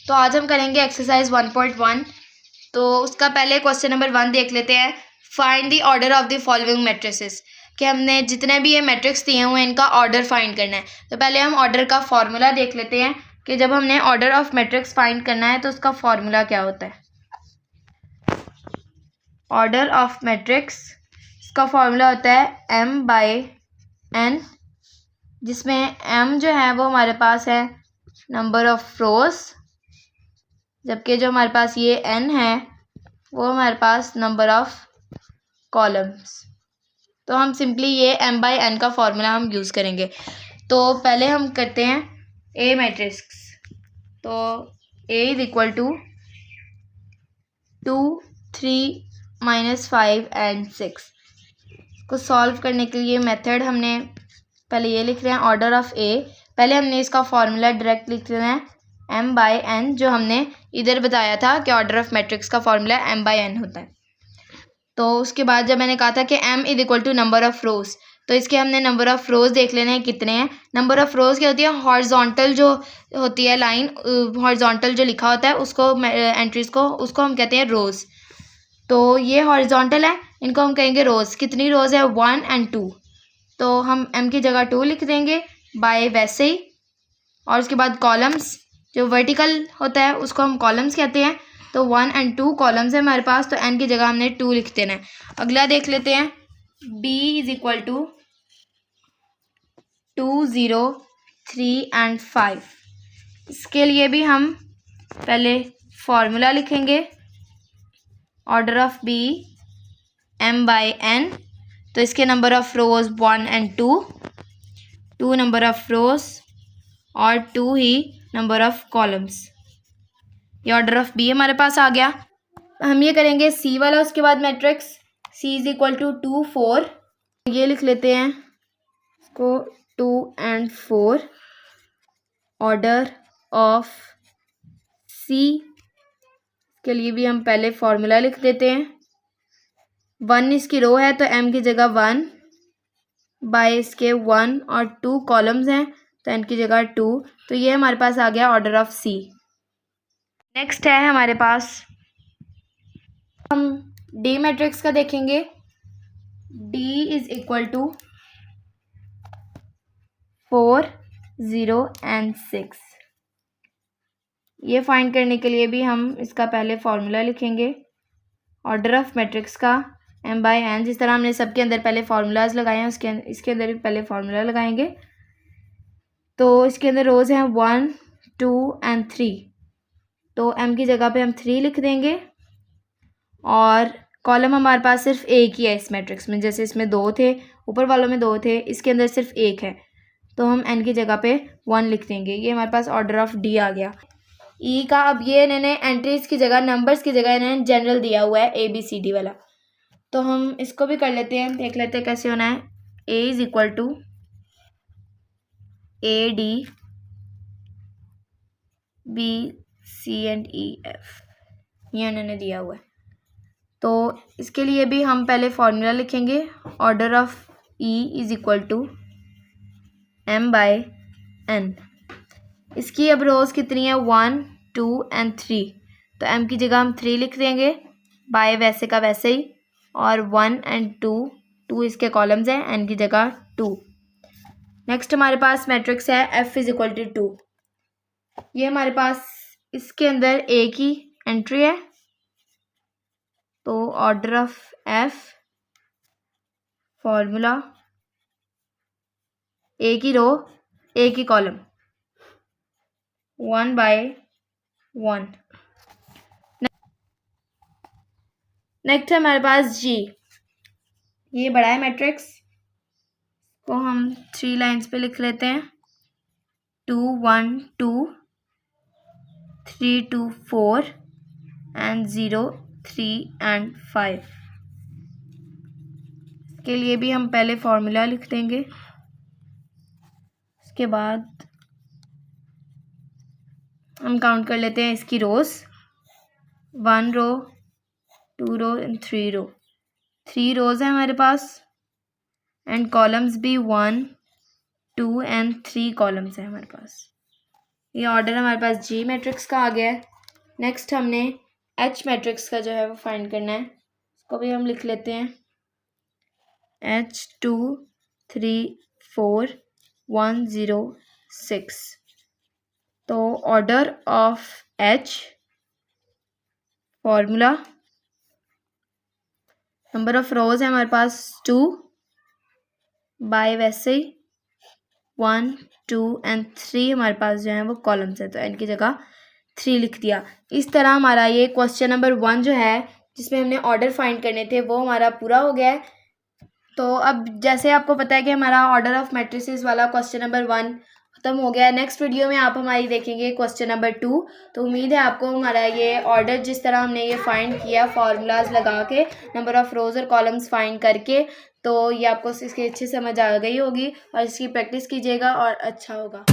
तो आज हम करेंगे एक्सरसाइज 1.1। तो उसका पहले क्वेश्चन नंबर 1 देख लेते हैं। Find the order of the following matrices, कि हमने जितने भी ये मैट्रिक्स दिए हुए हैं इनका ऑर्डर फाइंड करना है। तो पहले हम ऑर्डर का फॉर्मूला देख लेते हैं कि जब हमने ऑर्डर ऑफ मैट्रिक्स फाइंड करना है तो उसका फॉर्मूला क्या होता है। ऑर्डर ऑफ मैट्रिक्स, इसका फॉर्मूला होता है m/n, जिसमें m जो है वो हमारे पास है नंबर ऑफ रोज, जबकि जो हमारे पास ये n है वो हमारे पास नंबर ऑफ कॉलम्स। तो हम सिंपली ये m/n का फॉर्मूला हम यूज़ करेंगे। तो पहले हम करते हैं ए मैट्रिक्स। तो a is equal to 2, 3, -5 and 6 को सॉल्व करने के लिए मेथड हमने पहले ये लिख रहे हैं ऑर्डर ऑफ ए। पहले हमने इसका फॉर्मूला डायरेक्ट लिख रहे हैं m/n, जो हमने इधर बताया था कि ऑर्डर ऑफ मैट्रिक्स का फॉर्मूला m/n होता है। तो उसके बाद जब मैंने कहा था कि m is equal to number of rows, तो इसके हमने नंबर ऑफ रोज देख लेने हैं कितने हैं। नंबर ऑफ रोज क्या होती है, हॉरिजॉन्टल जो होती है लाइन, हॉरिजॉन्टल जो लिखा होता है उसको एंट्रीज को उसको हम कहते हैं रोज। तो ये हॉरिजॉन्टल है, इनको हम कहेंगे रोज। कितनी रोज है, 1 और 2। तो हम m की जगह 2 लिख देंगे बाय वैसे ही। और उसके बाद कॉलम्स, जो वर्टिकल होता है उसको हम कॉलम्स कहते हैं। तो 1 और 2 कॉलम्स है हमारे पास, तो n की जगह हमने 2 लिख देना है। अगला देख लेते हैं b is equal to 2, 0, 3 and 5। इसके लिए भी हम पहले फॉर्मूला लिखेंगे ऑर्डर ऑफ b m/n। तो इसके नंबर ऑफ रोज 1 और 2 नंबर ऑफ रोज और 2 ही नंबर ऑफ कॉलम्स। ये ऑर्डर ऑफ बी हमारे पास आ गया। हम ये करेंगे सी वाला। उसके बाद matrix C is equal to 2, 4। ये लिख लेते हैं इसको 2 और 4 ऑर्डर ऑफ सी के लिए भी हम पहले फॉर्मूला लिख देते हैं। 1 इसकी रो है तो m की जगह 1 बाय इसके 1 और 2 कॉलम्स हैं तो n की जगह 2। तो ये हमारे पास आ गया ऑर्डर ऑफ सी। नेक्स्ट है हमारे पास, हम डी मैट्रिक्स का देखेंगे। d is equal to 4, 0 and 6। ये फाइंड करने के लिए भी हम इसका पहले फॉर्मूला लिखेंगे ऑर्डर ऑफ मैट्रिक्स का m/n। जिस तरह हमने सबके अंदर पहले फार्मूलाज लगाए हैं इसके अंदर भी पहले फार्मूला लगाएंगे। तो इसके अंदर रोज़ हैं 1, 2 एंड 3। तो m की जगह पे हम 3 लिख देंगे। और कॉलम हमारे पास सिर्फ एक ही है इस मैट्रिक्स में, जैसे इसमें 2 थे, ऊपर वालों में 2 थे, इसके अंदर सिर्फ एक है, तो हम n की जगह पे 1 लिख देंगे। ये हमारे पास ऑर्डर ऑफ डी आ गया। ई का अब ये इन्होंने एंट्रीज की जगह, नंबर्स की जगह इन्होंने जनरल दिया हुआ है ABCD वाला। तो हम इसको भी कर लेते हैं, देख लेते हैं कैसे होना है। a is equal to AD BC and EF, ये उन्होंने दिया हुआ है। तो इसके लिए भी हम पहले फॉर्मूला लिखेंगे order of E is equal to m/n। इसकी अब रोज कितनी है, 1, 2 एंड 3। तो m की जगह हम 3 लिख देंगे बाय वैसे का वैसे ही। और 1 और 2 इसके कॉलम्स हैं, n की जगह 2। नेक्स्ट हमारे पास मैट्रिक्स है f इज इक्वल टू 2। ये हमारे पास इसके अंदर एक ही एंट्री है, तो ऑर्डर ऑफ f फॉर्मूला एक ही रो एक ही कॉलम 1/1। नेक्स्ट है हमारे पास g। ये बड़ा है मैट्रिक्स को हम 3 लाइंस पे लिख लेते हैं 2, 1, 2, 3, 2, 4 एंड 0, 3 एंड 5। के लिए भी हम पहले फॉर्मूला लिख देंगे। उसके बाद हम काउंट कर लेते हैं इसकी रोज, 1 रो, 2 रो एंड 3 रो। 3 रोज है हमारे पास एंड कॉलम्स भी 1, 2 एंड 3 कॉलम्स है हमारे पास। ये ऑर्डर हमारे पास जी मैट्रिक्स का आ गया है। नेक्स्ट हमने एच मैट्रिक्स का जो है वो फाइंड करना है, इसको भी हम लिख लेते हैं H 2 3 4 1 0 6। तो order of H formula, number of रोज है हमारे पास 2, बाय वैसे ही 1 2 एंड 3 हमारे पास जो है वो कॉलम्स है, तो n की जगह 3 लिख दिया। इस तरह हमारा ये क्वेश्चन नंबर 1 जो है जिसमें हमने ऑर्डर फाइंड करने थे वो हमारा पूरा हो गया है। तो अब जैसे आपको पता है कि हमारा ऑर्डर ऑफ मैट्रिसेस वाला क्वेश्चन नंबर 1 खत्म हो गया है। नेक्स्ट वीडियो में आप हमारी देखेंगे क्वेश्चन नंबर 2। तो उम्मीद है आपको हमारा ये ऑर्डर जिस तरह हमने ये फाइंड किया फार्मूलाज लगा के, नंबर ऑफ रोज और कॉलम्स फाइंड करके, तो ये आपको इसकी अच्छी समझ आ गई होगी और इसकी प्रैक्टिस कीजिएगा और अच्छा होगा।